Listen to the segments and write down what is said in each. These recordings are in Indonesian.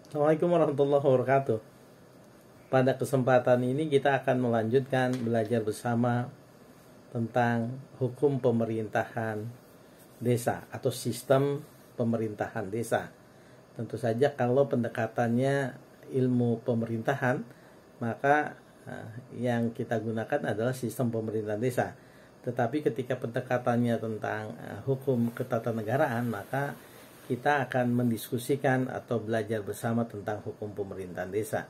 Assalamualaikum warahmatullahi wabarakatuh. Pada kesempatan ini kita akan melanjutkan belajar bersama tentang hukum pemerintahan desa atau sistem pemerintahan desa. Tentu saja kalau pendekatannya ilmu pemerintahan, maka yang kita gunakan adalah sistem pemerintahan desa. Tetapi ketika pendekatannya tentang hukum ketatanegaraan, maka kita akan mendiskusikan atau belajar bersama tentang hukum pemerintahan desa.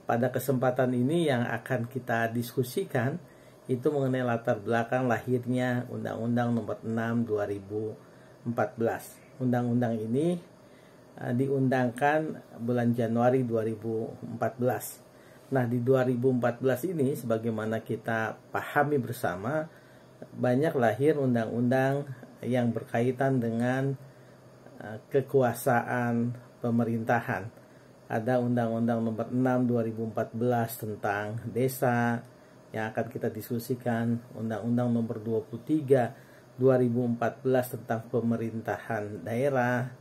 Pada kesempatan ini yang akan kita diskusikan itu mengenai latar belakang lahirnya Undang-Undang Nomor 6 2014. Undang-undang ini diundangkan bulan Januari 2014. Nah, di 2014 ini sebagaimana kita pahami bersama, banyak lahir undang-undang yang berkaitan dengan kekuasaan pemerintahan. Ada Undang-Undang Nomor 6 2014 tentang desa yang akan kita diskusikan, Undang-Undang Nomor 23 2014 tentang pemerintahan daerah,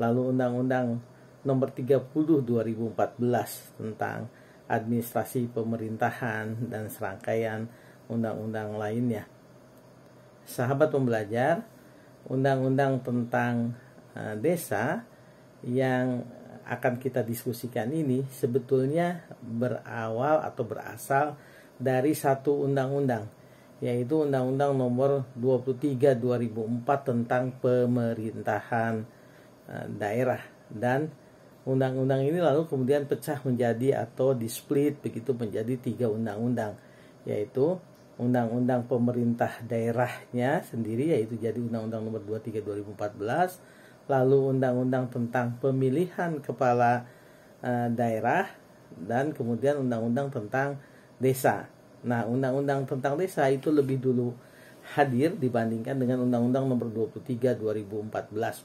lalu Undang-Undang Nomor 30 2014 tentang administrasi pemerintahan, dan serangkaian undang-undang lainnya. Sahabat pembelajar, undang-undang tentang desa yang akan kita diskusikan ini sebetulnya berawal atau berasal dari satu undang-undang, yaitu Undang-Undang Nomor 23 2004 tentang pemerintahan daerah. Dan undang-undang ini lalu kemudian pecah menjadi atau displit begitu menjadi 3 undang-undang, yaitu Undang-Undang Pemerintah Daerahnya sendiri, yaitu jadi Undang-Undang Nomor 23 2014, lalu Undang-Undang tentang pemilihan kepala daerah, dan kemudian Undang-Undang tentang desa. Nah, Undang-Undang tentang desa itu lebih dulu hadir dibandingkan dengan Undang-Undang Nomor 23 2014.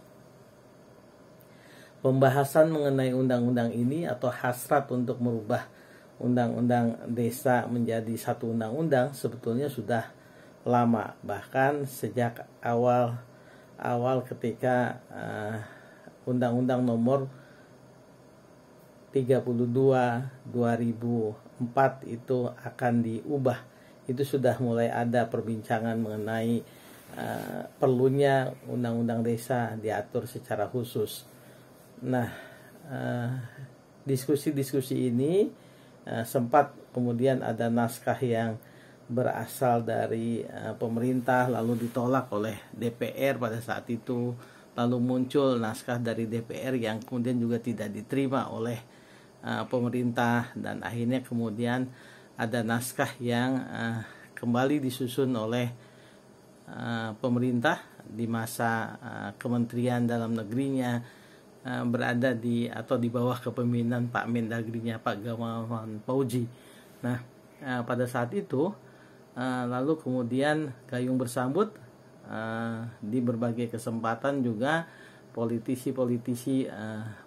Pembahasan mengenai undang-undang ini atau hasrat untuk merubah undang-undang desa menjadi satu undang-undang sebetulnya sudah lama, bahkan sejak awal ketika Undang-Undang Nomor 32 2004 itu akan diubah. Itu sudah mulai ada perbincangan mengenai perlunya undang-undang desa diatur secara khusus. Nah, diskusi-diskusi ini sempat kemudian ada naskah yang berasal dari pemerintah lalu ditolak oleh DPR pada saat itu, lalu muncul naskah dari DPR yang kemudian juga tidak diterima oleh pemerintah, dan akhirnya kemudian ada naskah yang kembali disusun oleh pemerintah di masa Kementerian Dalam Negerinya berada di atau di bawah kepemimpinan Pak Mendagrinya Pak Gamawan Fauzi. Nah, pada saat itu lalu kemudian gayung bersambut di berbagai kesempatan juga politisi-politisi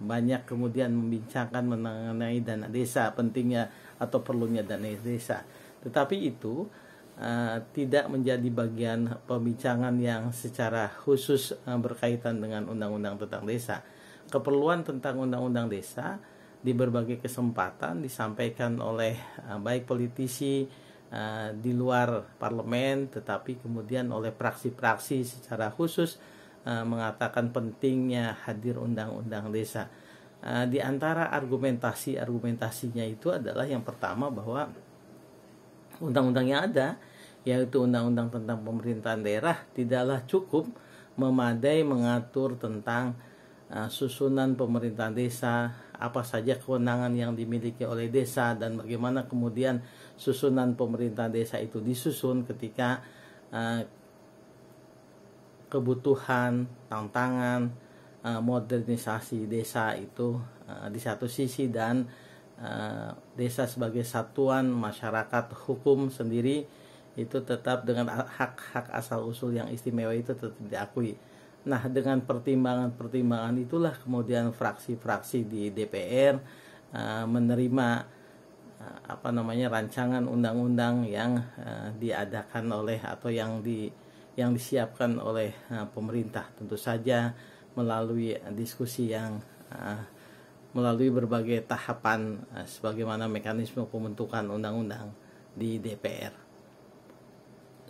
banyak kemudian membincangkan mengenai dana desa, pentingnya atau perlunya dana desa. Tetapi itu tidak menjadi bagian pembincangan yang secara khusus berkaitan dengan undang-undang tentang desa. Keperluan tentang undang-undang desa di berbagai kesempatan disampaikan oleh baik politisi di luar parlemen, tetapi kemudian oleh praksi-praksi secara khusus mengatakan pentingnya hadir undang-undang desa. Di antara argumentasinya itu adalah yang pertama bahwa undang-undang yang ada, yaitu undang-undang tentang pemerintahan daerah, tidaklah cukup memadai mengatur tentang susunan pemerintahan desa, apa saja kewenangan yang dimiliki oleh desa, dan bagaimana kemudian susunan pemerintahan desa itu disusun ketika kebutuhan, tantangan, modernisasi desa itu di satu sisi, dan desa sebagai satuan masyarakat hukum sendiri itu tetap dengan hak-hak asal usul yang istimewa itu tetap diakui. Nah, dengan pertimbangan itulah kemudian fraksi-fraksi di DPR menerima rancangan undang-undang yang diadakan oleh atau yang disiapkan oleh pemerintah. Tentu saja melalui diskusi yang melalui berbagai tahapan sebagaimana mekanisme pembentukan undang-undang di DPR.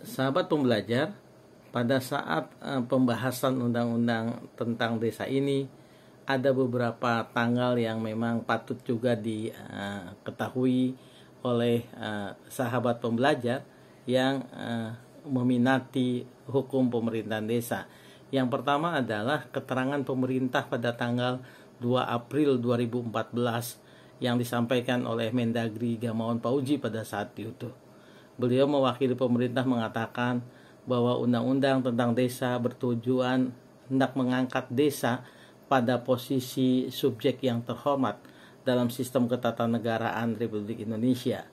Sahabat pembelajar, pada saat pembahasan undang-undang tentang desa ini ada beberapa tanggal yang memang patut juga diketahui oleh sahabat pembelajar yang meminati hukum pemerintahan desa. Yang pertama adalah keterangan pemerintah pada tanggal 2 April 2014 yang disampaikan oleh Mendagri Gamawan Fauzi pada saat itu. Beliau mewakili pemerintah mengatakan bahwa undang-undang tentang desa bertujuan hendak mengangkat desa pada posisi subjek yang terhormat dalam sistem ketatanegaraan Republik Indonesia.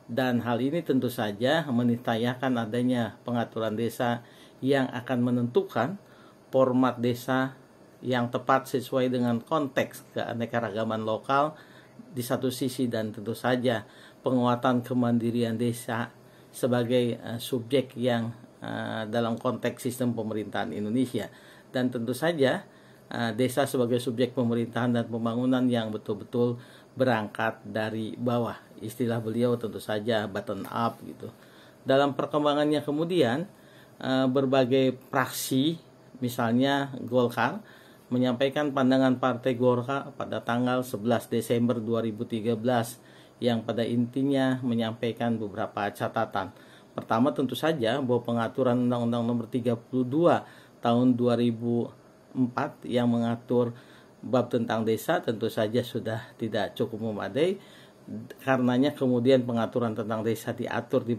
Dan hal ini tentu saja menitayakan adanya pengaturan desa yang akan menentukan format desa yang tepat sesuai dengan konteks keanekaragaman lokal di satu sisi, dan tentu saja penguatan kemandirian desa sebagai subjek yang dalam konteks sistem pemerintahan Indonesia, dan tentu saja desa sebagai subjek pemerintahan dan pembangunan yang betul-betul berangkat dari bawah. Istilah beliau tentu saja bottom up gitu. Dalam perkembangannya kemudian berbagai fraksi, misalnya Golkar, menyampaikan pandangan Partai Golkar pada tanggal 11 Desember 2013 yang pada intinya menyampaikan beberapa catatan. Pertama, tentu saja bahwa pengaturan Undang-Undang Nomor 32 Tahun 2004 yang mengatur bab tentang desa tentu saja sudah tidak cukup memadai. Karenanya kemudian pengaturan tentang desa diatur di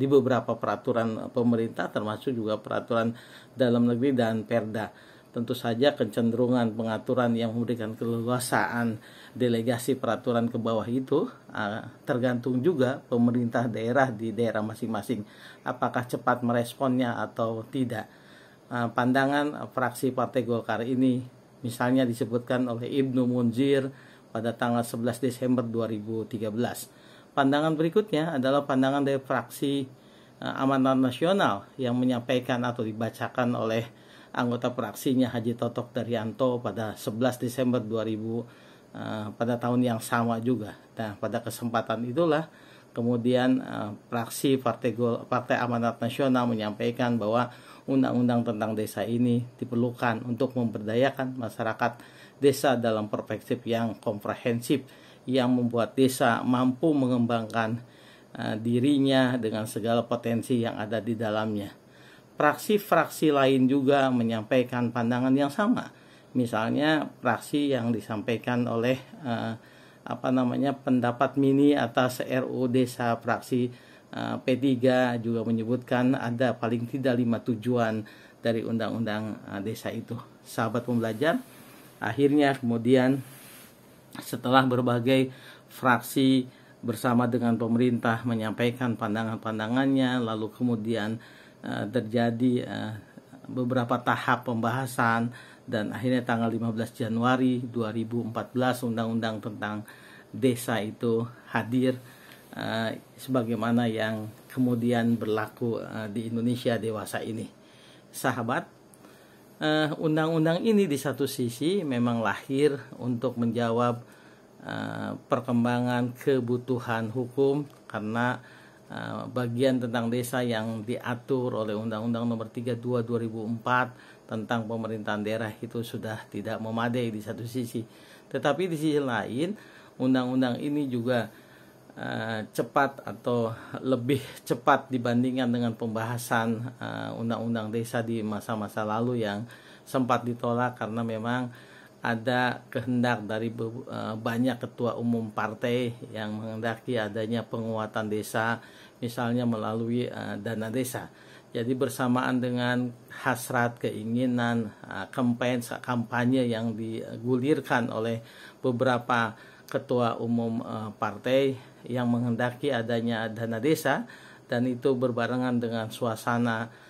beberapa peraturan pemerintah, termasuk juga peraturan dalam negeri dan Perda. Tentu saja kecenderungan pengaturan yang memberikan keleluasaan delegasi peraturan ke bawah itu tergantung juga pemerintah daerah di daerah masing-masing apakah cepat meresponnya atau tidak. Pandangan fraksi Partai Golkar ini misalnya disebutkan oleh Ibnu Munzir pada tanggal 11 Desember 2013. Pandangan berikutnya adalah pandangan dari fraksi Amanat Nasional yang menyampaikan atau dibacakan oleh anggota fraksinya Haji Totok Daryanto pada 11 Desember 2000 pada tahun yang sama juga. Nah, pada kesempatan itulah kemudian fraksi Partai Amanat Nasional menyampaikan bahwa undang-undang tentang desa ini diperlukan untuk memberdayakan masyarakat desa dalam perspektif yang komprehensif yang membuat desa mampu mengembangkan dirinya dengan segala potensi yang ada di dalamnya. Fraksi-fraksi lain juga menyampaikan pandangan yang sama. Misalnya fraksi yang disampaikan oleh pendapat mini atas RUU Desa, fraksi P3 juga menyebutkan ada paling tidak 5 tujuan dari undang-undang desa itu. Sahabat pembelajar, akhirnya kemudian setelah berbagai fraksi bersama dengan pemerintah menyampaikan pandangan-pandangannya, lalu kemudian terjadi beberapa tahap pembahasan dan akhirnya tanggal 15 Januari 2014 undang-undang tentang desa itu hadir sebagaimana yang kemudian berlaku di Indonesia dewasa ini. Sahabat, undang-undang ini di satu sisi memang lahir untuk menjawab perkembangan kebutuhan hukum karena bagian tentang desa yang diatur oleh Undang-Undang Nomor 32 2004 tentang pemerintahan daerah itu sudah tidak memadai di satu sisi. Tetapi di sisi lain, undang-undang ini juga cepat atau lebih cepat dibandingkan dengan pembahasan undang-undang desa di masa-masa lalu yang sempat ditolak karena memang ada kehendak dari banyak ketua umum partai yang menghendaki adanya penguatan desa, misalnya melalui dana desa. Jadi bersamaan dengan hasrat, keinginan, kampanye yang digulirkan oleh beberapa ketua umum partai yang menghendaki adanya dana desa, dan itu berbarengan dengan suasana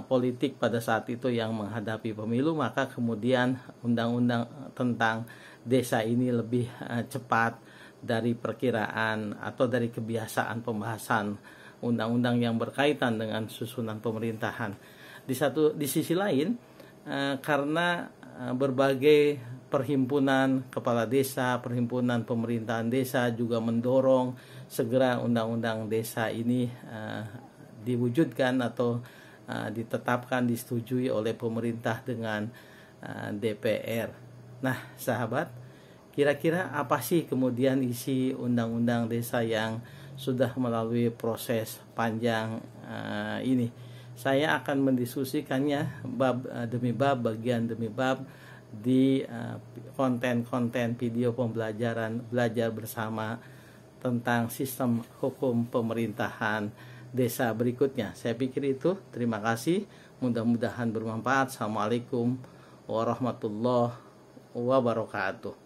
politik pada saat itu yang menghadapi pemilu, maka kemudian undang-undang tentang desa ini lebih cepat dari perkiraan atau dari kebiasaan pembahasan undang-undang yang berkaitan dengan susunan pemerintahan. Di sisi lain, karena berbagai perhimpunan kepala desa, perhimpunan pemerintahan desa juga mendorong segera undang-undang desa ini diwujudkan atau ditetapkan, disetujui oleh pemerintah dengan DPR. Nah, sahabat, kira-kira apa sih kemudian isi undang-undang desa yang sudah melalui proses panjang ini? Saya akan mendiskusikannya bab demi bab, bagian demi bab di konten-konten video pembelajaran belajar bersama tentang sistem hukum pemerintahan desa berikutnya. Saya pikir itu. Terima kasih. Mudah-mudahan bermanfaat. Assalamualaikum warahmatullahi wabarakatuh.